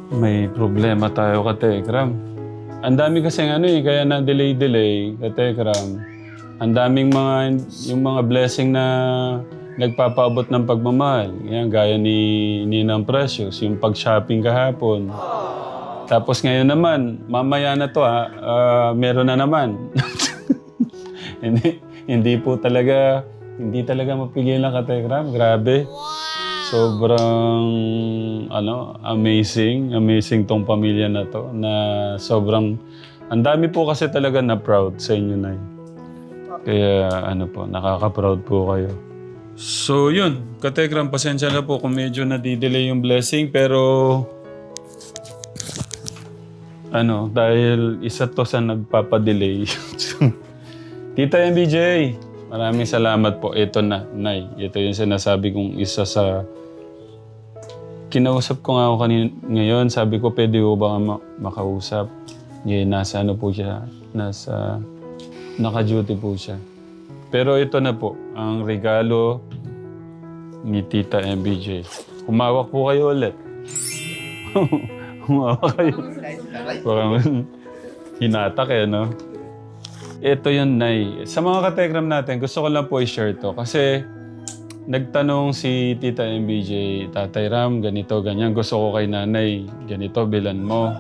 May problema tayo ka Tekram. Ang dami kasing ano eh, kaya na delay ka Tekram. Ang daming mga, yung mga blessing na nagpapaabot ng pagmamahal. Yan, gaya ni Ninang Precious, yung pag-shopping kahapon. Tapos ngayon naman, mamaya na to meron na naman. hindi po talaga, hindi talaga mapigilan ka Tekram. Grabe. Sobrang amazing tong pamilya na to na sobrang ang dami po kasi talaga na proud sa inyo Nay. Kaya nakaka-proud po kayo. So yun, Katekram, pasensya na po kung medyo nadidelay yung blessing pero dahil isa to sa nagpapadelay. Tita MBJ, maraming salamat po. Ito na, Nay. Ito yung sinasabi kong isa sa kinausap ko nga ako ngayon, sabi ko, pwede ko ba makausap? Nasa po siya, naka-duty po siya. Pero ito na po, ang regalo ni Tita MBJ. Humawak po kayo ulit. Humawak kayo. Parang hinatak no? Ito yun, Nay. Sa mga katekram natin, gusto ko lang po i-share to. Kasi nagtanong si Tita MBJ, Tatay Ram, ganito, ganyan. Gusto ko kay Nanay, ganito, bilan mo.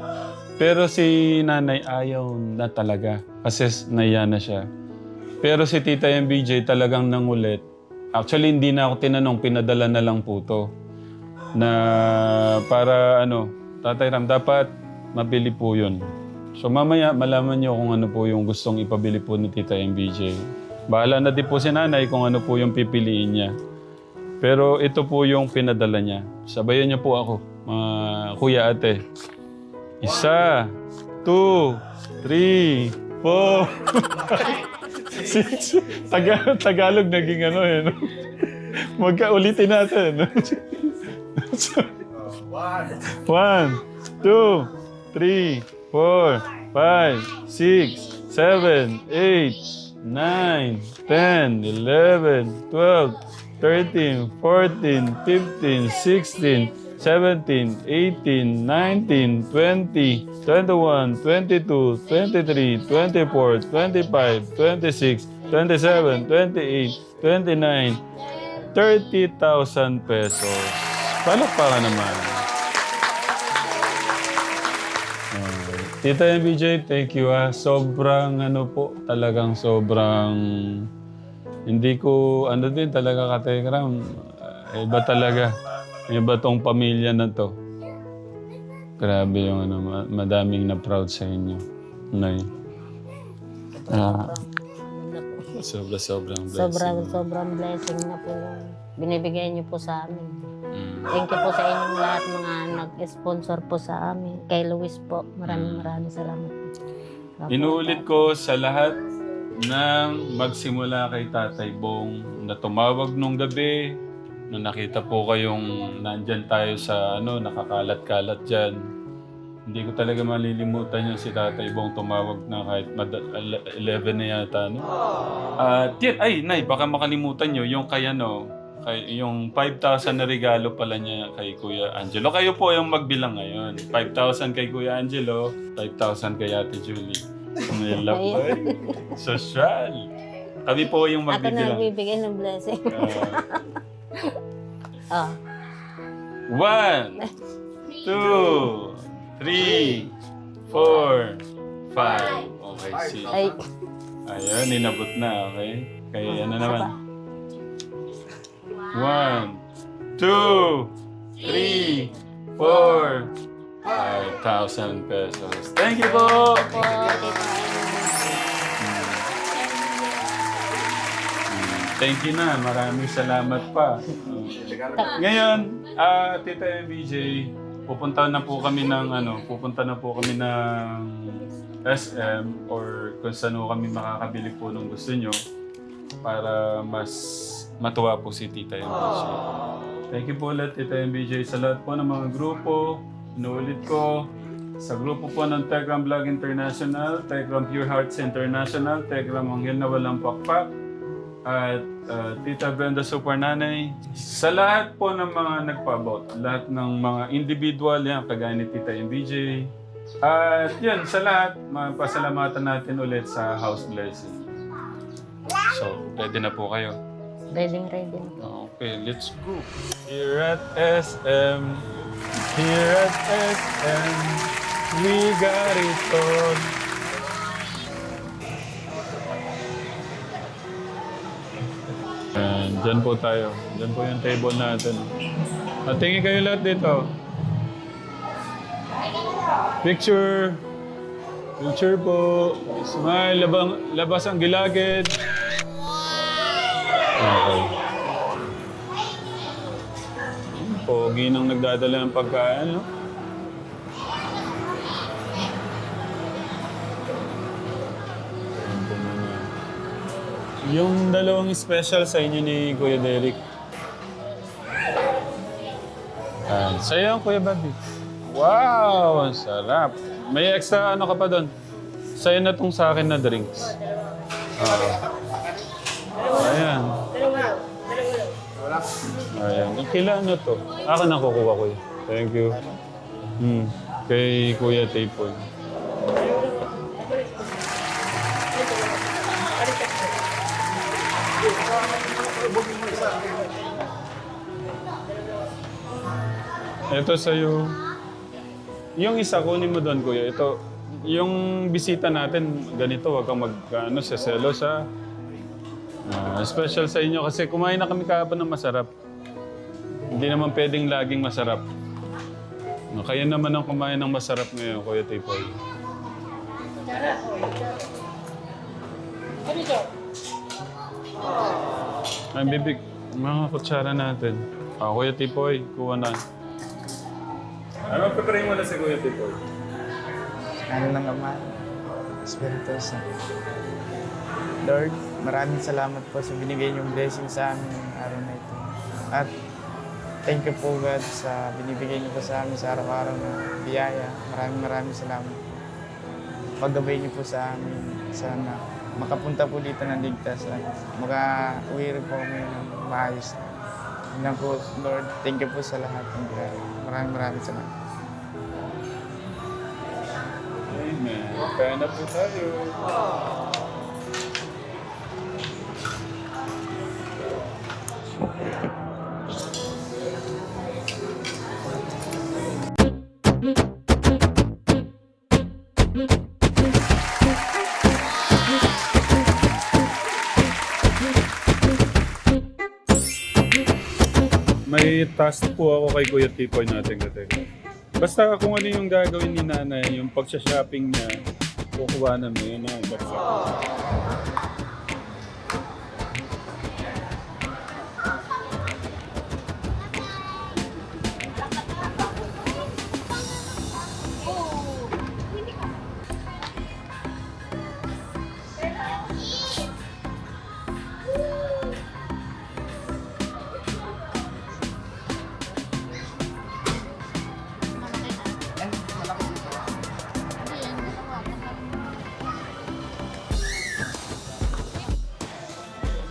Pero si Nanay ayaw na talaga kasi naiya na siya. Pero si Tita MBJ talagang nangulit. Actually, hindi na ako tinanong, pinadala na lang po to. Na para Tatay Ram, dapat mabili po yun. So mamaya malaman niyo kung ano po yung gustong ipabili po ni Tita MBJ. Bahala na din po si Nanay kung ano po yung pipiliin niya. Pero ito po yung pinadala niya. Sabayan niyo po ako, mga kuya ate. 1, 2, 3, 4, 5, 6. Tagalog naging no? Magkaulitin natin. 1, 2, 3, 4, 5, 6, 7, 8, 9, 10, 11, 12, 13, 14, 15, 16, 17, 18, 19, 20, 21, 22, 23, 24, 25, 26, 27, 28, 29, 30,000 pesos. Palakpakan naman. Tita MBJ, thank you Sobrang talagang sobrang hindi ko din talaga katekram. Iba talaga. Iba tong pamilya na to. Grabe yung madaming na proud sa inyo. Nay. Sobrang blessing. Sobrang blessing na po yung binibigay niyo po sa amin. Thank you po sa inyong lahat mga nag-sponsor po sa amin. Kay Luis po, maraming salamat po. Inuulit ko sa lahat ng magsimula kay Tatay Bong na tumawag nung gabi, na nakita po kayong nandyan tayo sa nakakalat-kalat dyan. Hindi ko talaga malilimutan yung si Tatay Bong tumawag na kahit 11 na yata. At Nay, baka makalimutan nyo yung yung 5,000 na regalo pala niya kay Kuya Angelo. Kayo po yung magbilang ngayon. 5,000 kay Kuya Angelo, 5,000 kay Ate Julie. May love social. Kami po yung Ako magbibilang. na nagbibigay ng blessing. 1, 2, 3, 4, 5. Okay, see. Ayun, ninabot na, okay? Kaya naman. 1, 2, 3, 4, 5,000 pesos. Thank you po! Thank you na. Maraming salamat pa. Ngayon, Tita MBJ, pupunta na po kami ng SM or kung saan kami makakabili po ng gusto nyo para mas matuwa po si Tita MBJ. Thank you po ulit, Tita MBJ, sa lahat po ng mga grupo. Inuulit ko, sa grupo po ng Tekram Vlog International, Tekram Pure Hearts International, Tekram Anghel na Walang Pakpak, at Tita Brenda Super Nanay. Sa lahat po ng mga nagpabot, lahat ng mga individual yan, kagaya ni Tita MBJ. At yan, sa lahat, pasalamatan natin ulit sa House Blessing. So, ready na po kayo? Ready na. Okay, let's go. Here at SM, we got it all. And dyan po tayo. Dyan po yung table natin. At tingin kayo lahat dito. Picture. Picture po. Smile. Labas ang gilagid. Okay. Pogi nang nagdadala ng pagkain, no? Yung dalawang special sa inyo ni Kuya Derek. Sa'yo ang Kuya Bobby. Wow! Ang sarap. May extra ano ka pa doon? Sa'yo na tong sa akin na drinks. Ayan. Ayan. Kila ano to? Ako na kukuha ko yun. Thank you. Kay Kuya Taypoy. Ito sa'yo. Yung isa, kunin mo doon, Kuya. Ito, yung bisita natin, ganito, wag kang seselos, ha? Special sa inyo kasi kumain na kami kahapon ng masarap. Hindi naman pwedeng laging masarap. Kaya naman ang kumain ng masarap ngayon, Kuya Tipoy. Ay, bibig. Mga kutsara natin. Kuya Tipoy, kuha na. Ano, pipray mo na si Kuya Tipoy? Ano lang naman, Espiritu Santo. Lord, maraming salamat po sa binigay niyong blessing sa amin ng araw na ito. At thank you po God sa binibigay niyo po sa amin sa araw-araw na biyaya. Maraming salamat po. Paggabay niyo po sa amin. Sana makapunta po dito ng ligtas at maka-uwi rin po kami ng maayos. Yun lang po, Lord, thank you po sa lahat ng biyaya. Maraming salamat. Amen. Kaya na po tayo. May task po ako kay Kuya Tipoy natin kateka. Basta kung ano yung gagawin ni Nanay, yung pagsha-shopping niya, kukuha namin yun ang basta.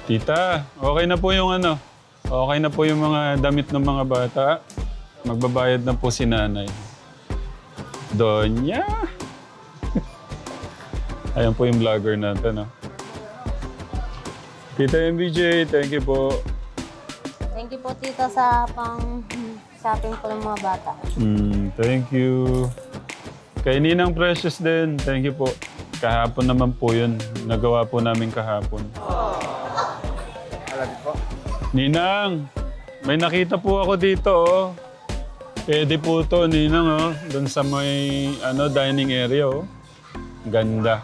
Tita, okay na po yung ano. Okay na po yung mga damit ng mga bata. Magbabayad na po si Nanay. Donya! Ayan po yung vlogger natin, no? Tita MBJ, thank you po. Thank you po, Tita, sa pang-shopping po ng mga bata. Thank you. Kay Ninang Precious din, thank you po. Kahapon naman po yun. Nagawa po namin kahapon. Ninang, may nakita po ako dito, oh. Pwede po to, Ninang, oh. Doon sa may dining area, oh. Ganda.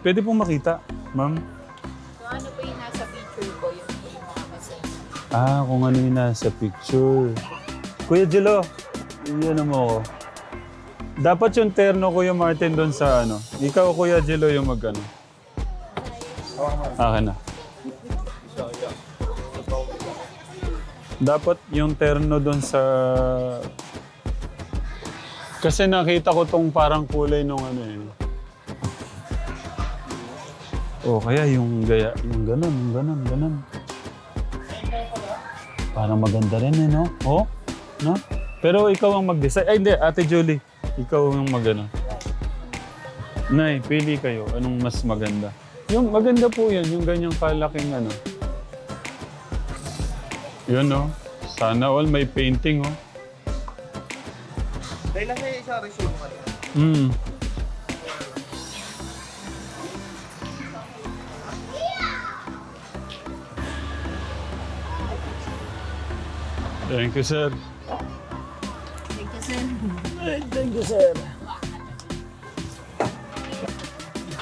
Pwede pong makita, ma'am. So ano po yung nasa picture ko, yung mga kasi. Kung ano yung nasa picture. Kuya Jello, iyan mo ako. Dapat yung terno, Kuya Martin, doon sa ano. Ikaw, Kuya Jello, yung mag-ano. Akin na. Dapat yung terno doon sa... Kasi nakita ko tong parang kulay nung ano eh. O kaya yung gaya, yung ganun. Parang maganda rin eh, no? Oh? No? Pero ikaw ang mag-decide. Ay, hindi. Ate Julie. Ikaw ang mag-ano. Nay, pili kayo. Anong mas maganda? Yung maganda po yan. Yung ganyang kalaking ano. Yun, no? Sana all may painting, oh. Dahil lang may isa resume ka rin. Hmm. Thank you, sir. Thank you, sir.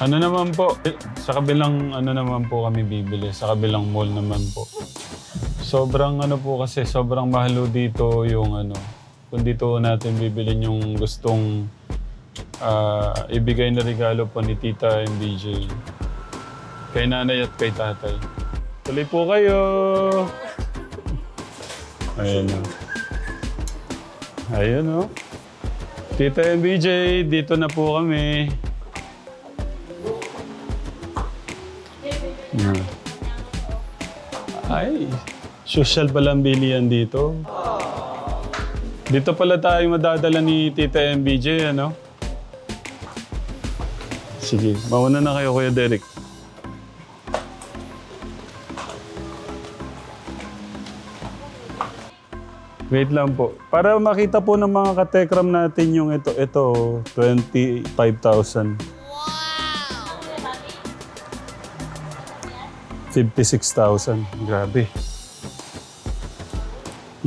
Ano naman po, sa kabilang ano naman po kami bibili, sa kabilang mall naman po. Sobrang ano po kasi, sobrang mahalo dito yung ano, kung dito natin bibilin yung gustong ibigay na regalo po ni Tita MBJ. Kay nanay at kay tatay. Tuloy po kayo! Ayan o. Ayan o. Tita MBJ, dito na po kami. Yeah. Ay, social palang bilihan dito. Dito pala tayo madadala ni Tita MBJ, ano? Sige, mauna na kayo, Kuya Derek. Wait lang po. Para makita po ng mga katekram natin yung ito 25,000. 56,000. Grabe.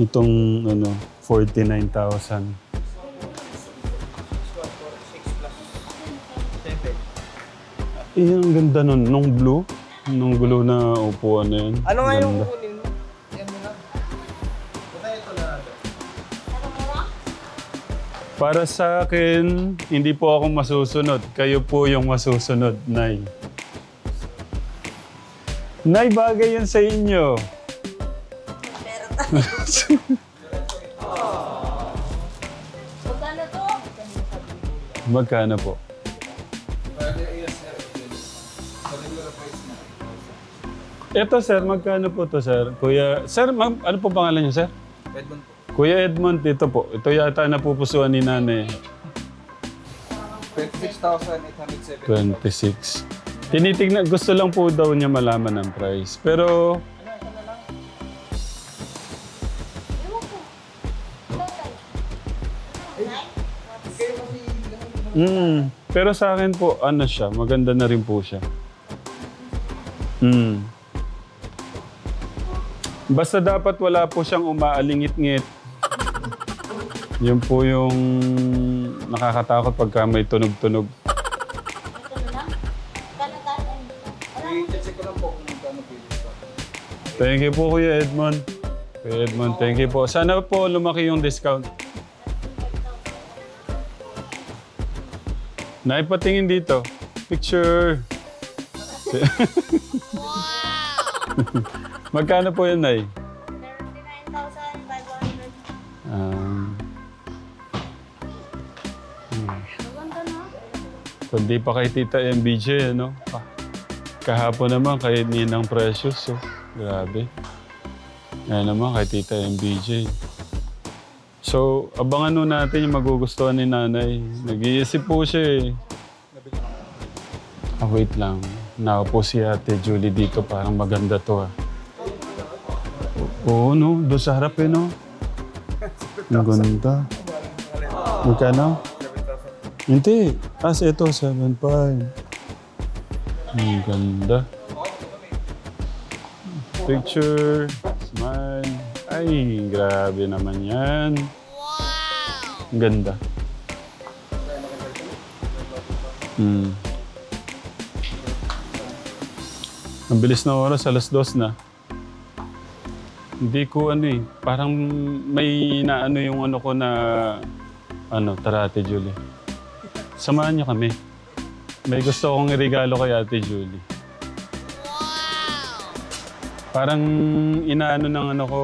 Itong ano, 49,000. Ang ganda nun. Nung blue na upuan na yun. Ano nga yung Ganda. kukunin mo? Yan mo na. Baka ito na natin. Para sa akin, hindi po ako masusunod. Kayo po yung masusunod, Nay. Nay, bagay yan sa inyo. Magkano to? Magkano po? Ito, sir. Magkano po to, sir? Kuya, sir, ano po pangalan niyo, sir? Edmond po. Kuya Edmond, ito po. Ito yata napupusuan ni nanay. 26,807. 26. Tinitignan, gusto lang po daw niya malaman ang price. Pero, pero sa akin po, ano siya, maganda na rin po siya. Basta dapat wala po siyang umaalingit-ngit. Yun po yung nakakatakot pagka may tunog-tunog. I-check ko lang po kung magkano po yun. Thank you po, Kuya Edmond. Kuya Edmond, thank you po. Sana po lumaki yung discount. Naipatingin dito. Picture. Magkano po yun, Nay? 39,500. Kundi pa kay Tita MBJ, ano? Kahapon naman kay Ninang Precious, oh. Grabe. Yan naman kay Tita MBJ. So, abangan nun natin yung magugustuhan ni Nanay. Nag-iisip po siya, eh. Wait lang. Nakaupo si Ate Julie dito. Parang maganda to, ah. Oo, no? Doon sa harap, eh, no? Ang ganda. Magkano? Hindi. Ito, 7.5. Ang ganda. Picture. Smile. Ay, grabe naman yan. Wow! Ang ganda. Ang bilis na oras, 2:00 na. Hindi ko ano eh. Parang may naano yung ano ko na tara Ate Julie. Samahan niyo kami. May gusto akong irigalo kay Ate Julie. Parang inaano ng ano ko,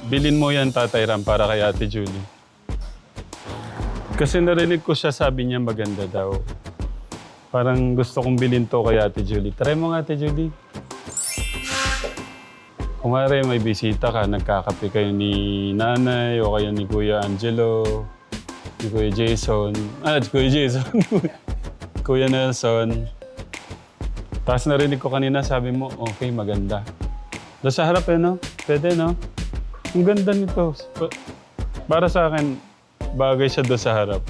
bilin mo yan Tatay Ram para kay Ate Julie. Kasi narinig ko siya sabi niya maganda daw. Parang gusto kong bilhin to kay Ate Julie. Try mo nga, Ate Julie. Kung may bisita ka, nagkakape kayo ni nanay o kayo ni Kuya Angelo, ni Kuya Jason. Kuya Jason. Kuya Nelson. Tapos narinig ko kanina, sabi mo, okay, maganda. Doon sa harap no? Pwede, no? Ang ganda nito. Para sa akin, bagay siya doon sa harap.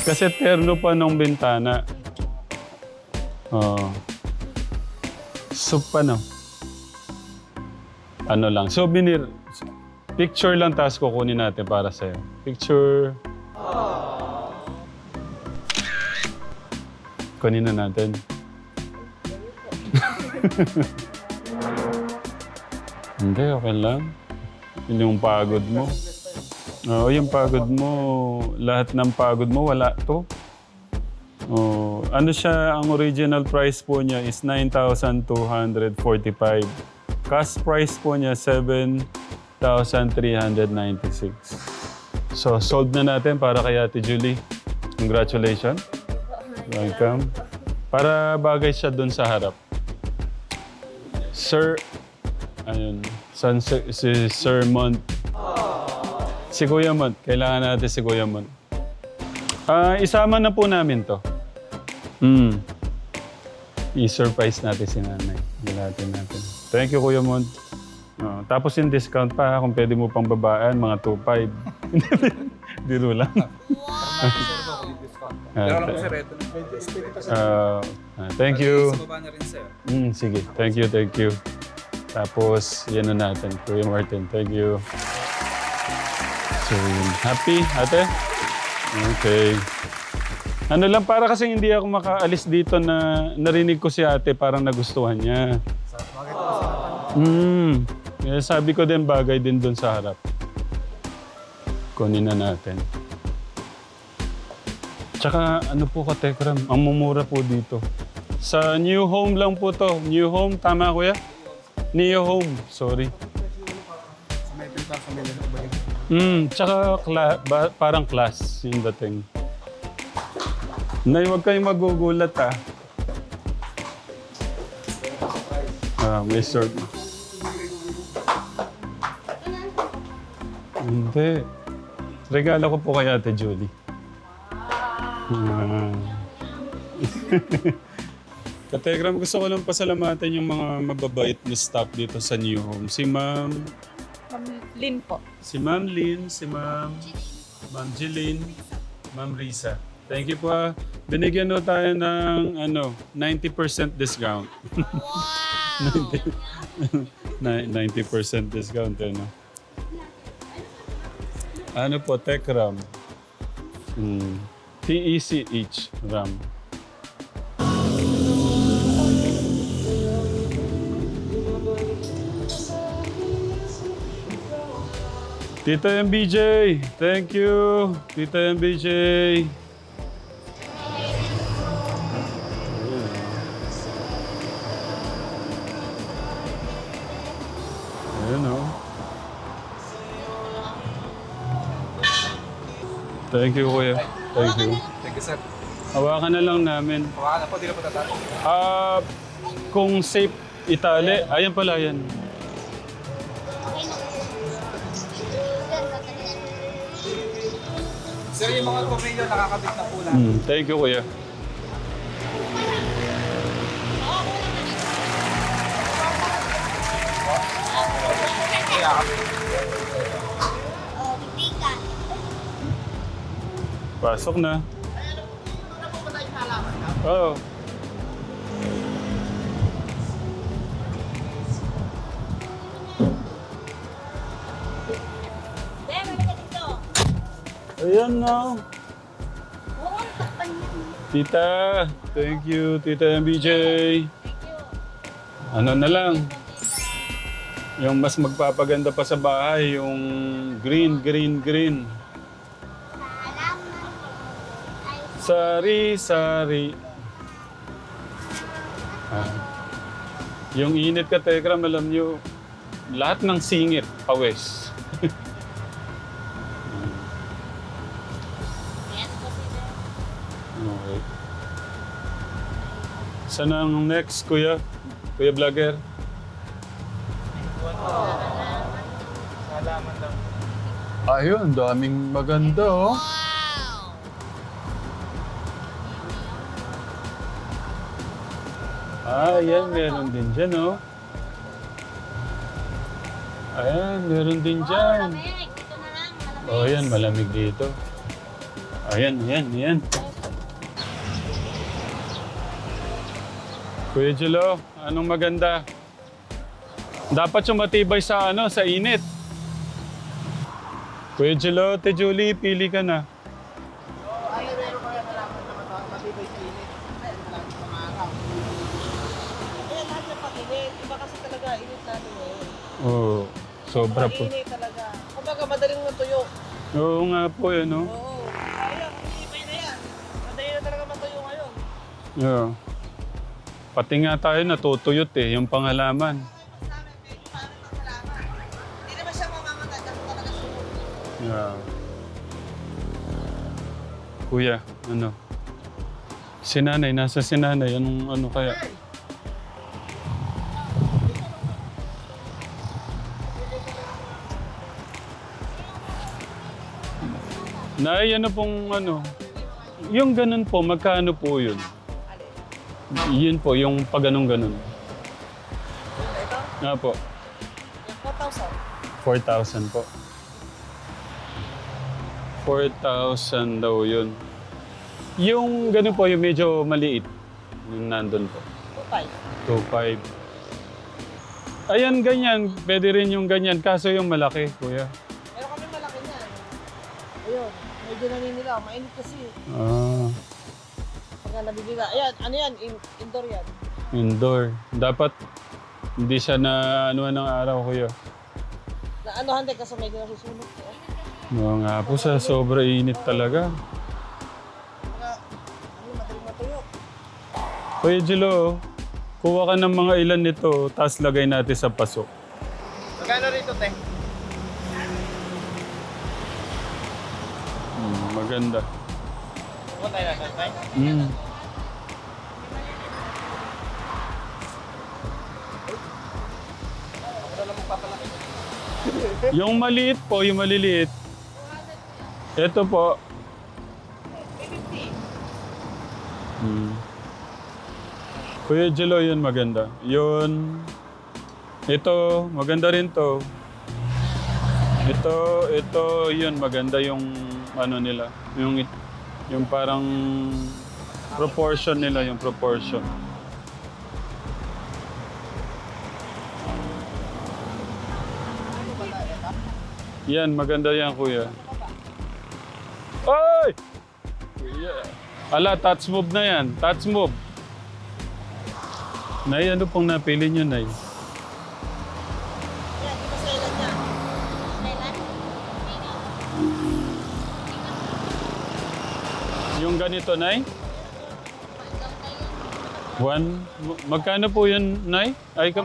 Kasi terno pa nung bintana. Oh. So, paano? Ano lang, souvenir. Picture lang, tapos kukunin natin para sa'yo. Picture. Kunin na natin. Hindi, okay lang. Yun yung pagod mo. Oo, yung pagod mo. Lahat ng pagod mo, wala to. Oh, ano siya, ang original price po niya is 9,245. Cash price po niya, 7,396. So, sold na natin para kay Ate Julie. Congratulations. Welcome. Para bagay siya dun sa harap. Sir, ayun, si Sir Mont. Si Kuya Mont. Kailangan natin si Kuya Mont. Isama na po namin to. I-surprise natin si nanay. Ilatin natin. Thank you, Kuya Mont. Tapos yung discount pa, kung pwede mo pang babaan, mga 2.5. Dito lang. Pero lang po si Reto. Thank you. Sa baba na rin sa'yo. Sige, thank you. Tapos, yan na natin. Kuya Martin, thank you. So, happy, ate? Okay. Ano lang, para kasi hindi ako makaalis dito na narinig ko si ate, parang nagustuhan niya. Kaya sabi ko din, bagay din doon sa harap. Kunin na natin. Tsaka ano po ka, Tekram, ang mumura po dito. Sa New Home lang po to. New Home, tama kuya? New Home, sorry. Tsaka parang class yung dating. Nay, huwag kayong magugulat may sort. Hindi. Regalo ko po kay Ate Julie. Kategram, gusto ko lang pasalamatan yung mga mababait na staff dito sa New Home. Si Ma'am Lynn po. Si Ma'am Lynn, si Ma'am Jeline, Ma'am Risa. Thank you po. Binigyan no tayo ng 90% discount. Wow! 90% discount. Ano po, Tech RAM. TECH RAM. Tita MBJ, thank you. Tita MBJ. Ayan o. Thank you, kuya. Thank you. Thank you, sir. Hawakan na lang namin. Hawakan na po, di na po tatapos. Kung safe itali, ayan pala yan. Sir, yung mga tornilyo nakakabit na po lang. Thank you, kuya. Pasok na. Oo. Ayan na. Tita, thank you, Tita MBJ. Ano na lang. Yung mas magpapaganda pa sa bahay, yung green. Sari. Yung init ka, Tekram, alam nyo, lahat ng singit, pawis. Okay. Saan ang next, kuya? Kuya vlogger? Salamat lang. Ayun, daming maganda, oh. Ayan, meron din dyan, oh. Ayan, meron din dyan. Oh, ayan, malamig dito. Ayan, ayan. Kuya Julo, anong maganda? Dapat yung matibay sa sa init. Kuya Julo, Te Julie, pili ka na. Ay, meron ko yan malaman na matibay sa init. Ay, malapit sa mga araw. Eh, lahat ng pag-init. Iba kasi talaga init natin ngayon. Oo, sobra po. Pag-init talaga. Kumbaga, madaling matuyo. Oo nga po, yun, no? Oo. Kaya, matibay na yan. Madali na talaga matuyo ngayon. Yeah. Pati nga tayo natutuyot yung pangalaman. Mas namin, medyo parang pangalaman. Hindi naman siya mamamatay kasi talaga sunod. Yeah. Kuya, ano? Si nanay, nasa si nanay. Anong ano kaya? Nay, ano pong ano? Yung ganun po, magkano po yun? Yun po, yung pag ganun. Ito, Nga po, yung 4,000. 4,000 po. 4,000 daw yun. Yung ganun po, yung medyo maliit. Yung nandun po. 2,500. 2,500. Ayan, ganyan. Pwede rin yung ganyan. Kaso yung malaki, kuya. Meron kami malaki niyan. Ayun, medyo naninilaw. Mainit kasi. Ah, Pagka nabibiga. Ayan, ano yan? Indoor yan. indoor. Dapat hindi siya na ano ng araw, kuya. Na ano, hande kasi medyo nasusunog ko. Oo nga po, sa sobra init talaga. Mga, ano, madaling matuyo. Kuya Jilo, kuha ka ng mga ilan nito, tapos lagay natin sa paso. Magkano rito, te? Maganda. Huwag tayo na, tay. Ano na magpapalaki? Yung maliit po, yung maliliit. Ito po. Kuya Jelo, yun maganda. Yun. Ito, maganda rin to. Ito, yun, maganda yung ano nila. Yung parang proportion nila, yung proportion. Yan, maganda yan, kuya. Oy! Kuya. Ala, touch move na yan. Touch move. Nay, ano pong napili nyo, Nay? Ayan, di ba sa ilan niya? Yung ganito, Nay? Magkano po yun, Nay? 1.5.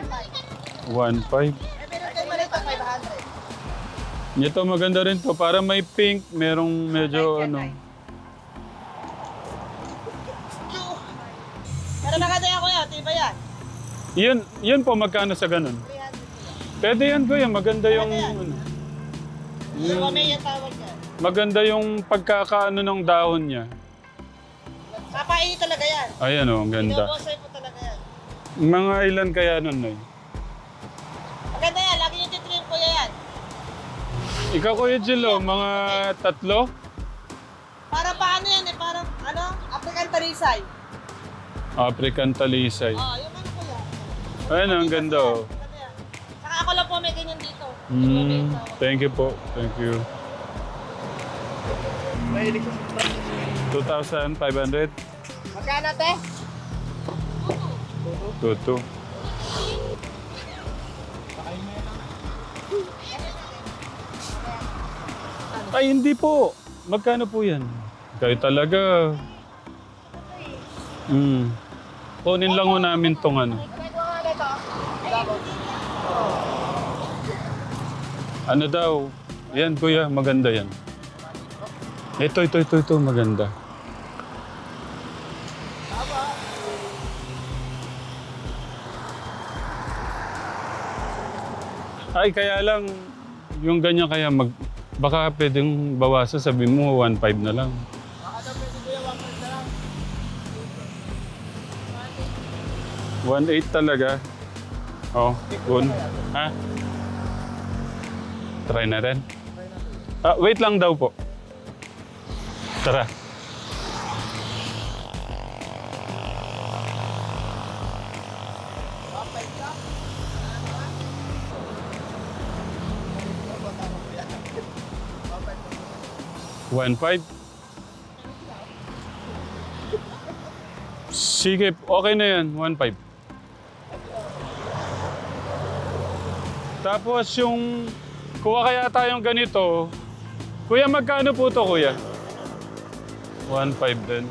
Eh, meron kayo maliit ang 500. Ito maganda rin to. Para may pink, merong medyo ano. Pero maganda yan, kuya. Tiba yan. Yun po, magkano sa ganun? 300. Pwede yan, kuya. Maganda yung ano. Yung may yung tawag yan. Maganda yung pagkakaano ng dahon niya. Papainit talaga yan. Ayan o, ang ganda. Binubosay po talaga yan. Mga ilan kaya nun, Nay? Maganda yan. Lagi yung titrim, kuya yan. Ikaw, Kuya Jilo, mga 3? Parang paano yan eh. Parang ano? African talisay. African talisay. Oh, yung ano kuya. Ayan, ang ganda oh. Maganda yan. Saka ako lang po may ganyan dito. Thank you po. Thank you. Mahilig sa sobrang. 2,500? Magkano, te? Tutu. Ay, hindi po. Magkano po yan? Kayo talaga. Kunin lang ho namin tong ano. Ano daw? Yan, kuya. Maganda yan. Ito. Maganda. Ay, kaya lang, yung ganyan kaya baka pwedeng bawasan, sabi mo 1.5 na lang. Baka daw pwede kuya, 1.5 na lang. 1.8 talaga. Oh, good. Ha? Try na rin. Wait lang daw po. Tara. One five. Sige, okay na yan. 1.5. Tapos yung kuha kaya tayong ganito. Kuya, magkano po to, kuya? 1.5 din.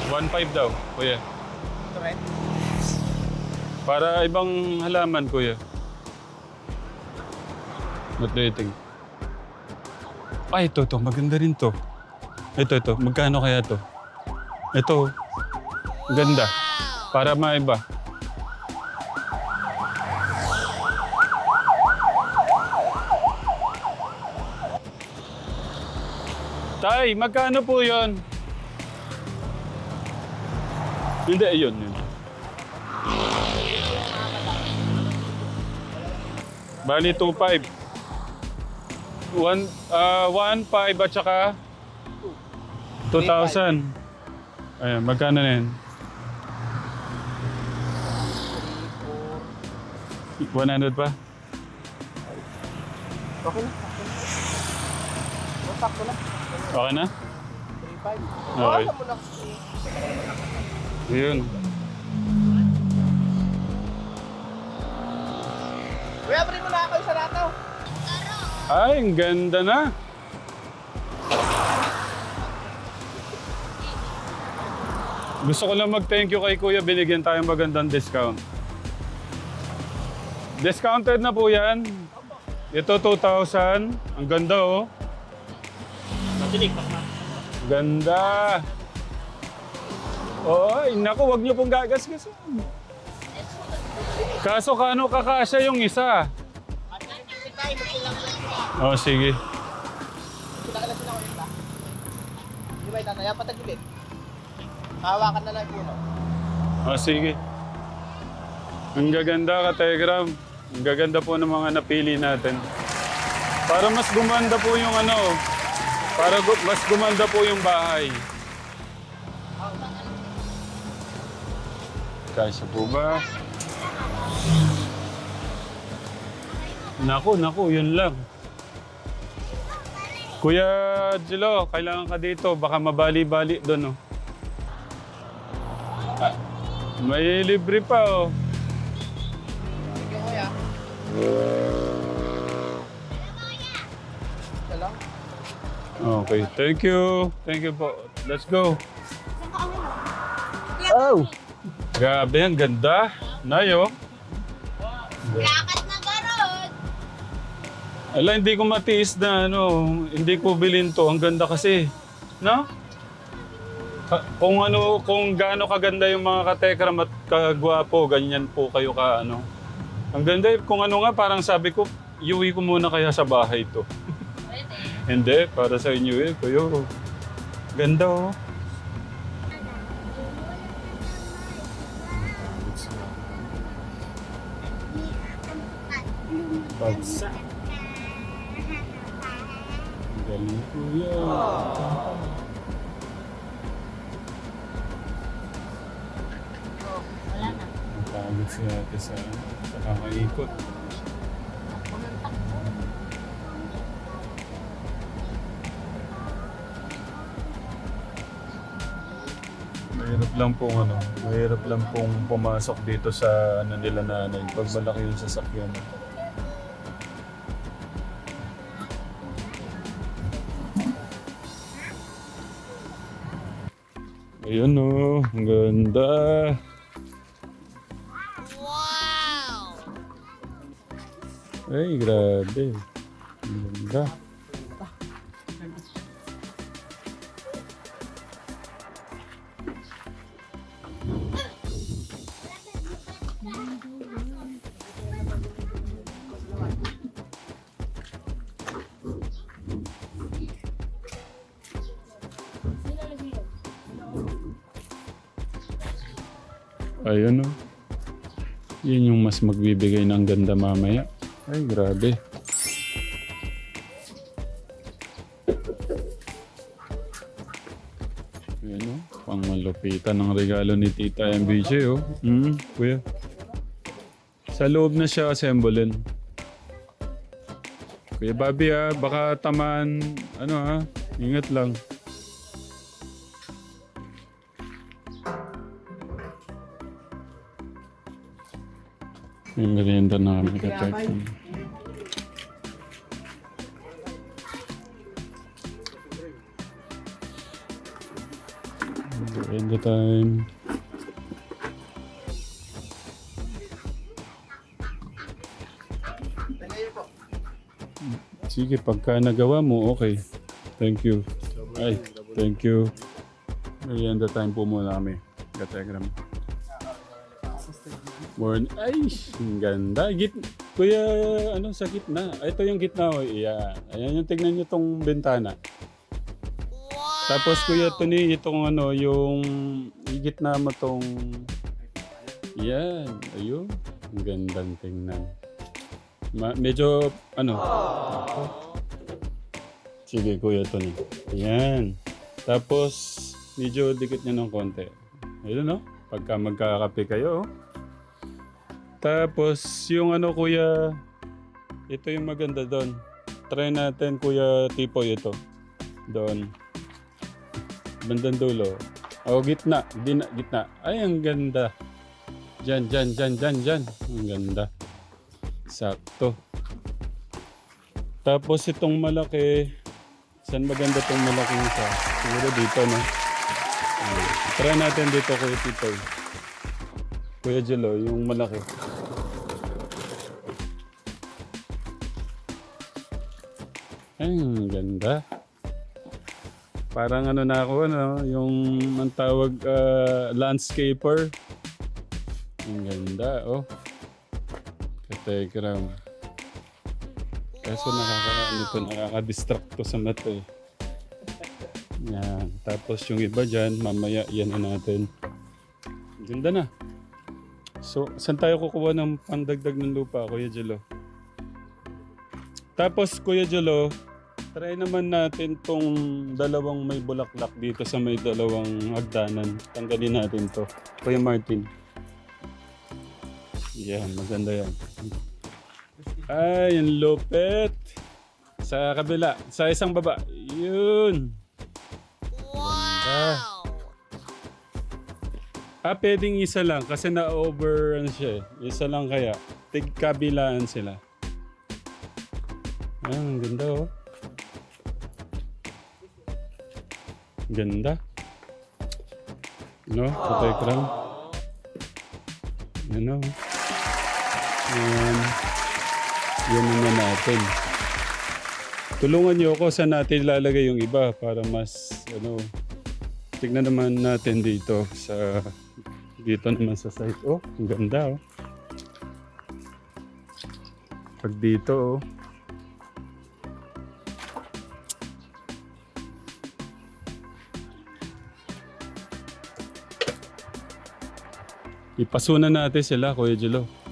1.5 daw, kuya. Para ibang halaman, kuya. Ba't dating? Ay, ito. Maganda rin to. Ito. Magkano kaya to? Ito. Ganda. Para maiba. Tay, magkano po yun? Hindi, yun. Bali, 2.5. 1.5 at saka 2,000. Ayan, magkano na yan? 100 pa? Okay na. Sakto na. Okay na? 3.5. Okay. Alam mo na. Yun. Kuya, bring mo na ako sa lataw. Ay, ang ganda na. Gusto ko lang mag-thank you kay Kuya. Binigyan tayong magandang discount. Discounted na po yan. Ito 2,000. Ang ganda oh. Ganda. Oy, naku, wag niyo pong gagasgasan. Kaso kano kakasya yung isa? Oh, sige. Kita ka na sila ko ba? Di ba itataya patagilid? Hawakan na lang yung puno. Oh, sige. Ang gaganda ka, Telegram. Ang gaganda po ng mga napili natin. Para mas gumanda po yung mas gumanda po yung bahay. Kasya po ba? Naku, yun lang. Kuya Jilo, kailangan ka dito. Baka mabali-bali doon, oh. May libre pa, oh. Thank you, kuya. Ito lang. Okay, thank you. Thank you po. Let's go. Oh! Grabe, ang ganda. Nayo. Lakat na garod! Ala, hindi ko matiis na hindi ko bilhin to. Ang ganda kasi. No? Kung gaano kaganda yung mga katekram at kagwapo, ganyan po kayo Ang ganda, kung nga, parang sabi ko, iuwi ko muna kaya sa bahay to. Hindi, para sa inyo kayo. Ganda oh. Bagsak. Galing kuya. Wala na. Napagod si ate sa kakaikot. Mahirap lang pong pumasok dito sa nila nanay pag malaki yung sasakyan. Ayun oh, ang ganda. Wow! Ay, grabe. Ang ganda. Ay, ano? Yun yung mas magbibigay ng ganda mamaya. Ay, grabe. Ayan o, pang malupitan ng regalo ni Tita MBJ oh. Kuya. Sa loob na siya assemblin. Kuya Bobby baka tamaan, ingat lang. May merienda na kami ka-check. Merienda time. Sige, pagka nagawa mo, okay. Thank you. Ay, thank you. Merienda time po muna kami. Ka-telegram. Ay, ang ganda. Kuya, sa gitna. Ito yung gitna. Yeah. Ayan yung tignan nyo tong bintana. Tapos Kuya Tony, itong yung gitna mo tong... Yan. Ayun. Ang gandang tingnan. Medyo, Sige, Kuya Tony. Ayan. Tapos, medyo dikit niya ng konti. Ayun, pagka magkakape kayo, Tapos, yung Kuya, ito yung maganda doon. Try natin, Kuya Tipoy, ito. Doon. Bandang dulo. Gitna. Gitna. Ay, ang ganda. Diyan. Ang ganda. Sakto. Tapos itong malaki, saan maganda itong malaking isa? Siguro dito, no? Try natin dito, Kuya Tipoy. Kuya Jello, yung malaki. Ay, ang ganda. Parang na ako, yung ang tawag landscaper. Ang ganda, Ka-telegram. Kaso nakaka-distract to sa mata eh. Yan. Tapos yung iba dyan, mamaya yan natin. Ganda na. So, saan tayo kukuha ng pandagdag ng lupa, Kuya Jello? Tapos, Kuya Jello, try naman natin tong dalawang may bulaklak dito sa may dalawang hagdanan. Tanggalin natin to. Kuya Martin. Yan, maganda yan. Ay, yung lupit. Sa kabila, sa isang baba. Yun. Wow! Pwedeng isa lang kasi na-over siya. Isa lang kaya. Tig-kabilaan sila. Ang ganda Ganda. Ka-telegram. Yan naman natin. Tulungan niyo ako saan natin ilalagay yung iba para mas, tignan naman natin dito naman sa site. Ang ganda, Pag dito, ipasunan natin sila, Kuya Jello.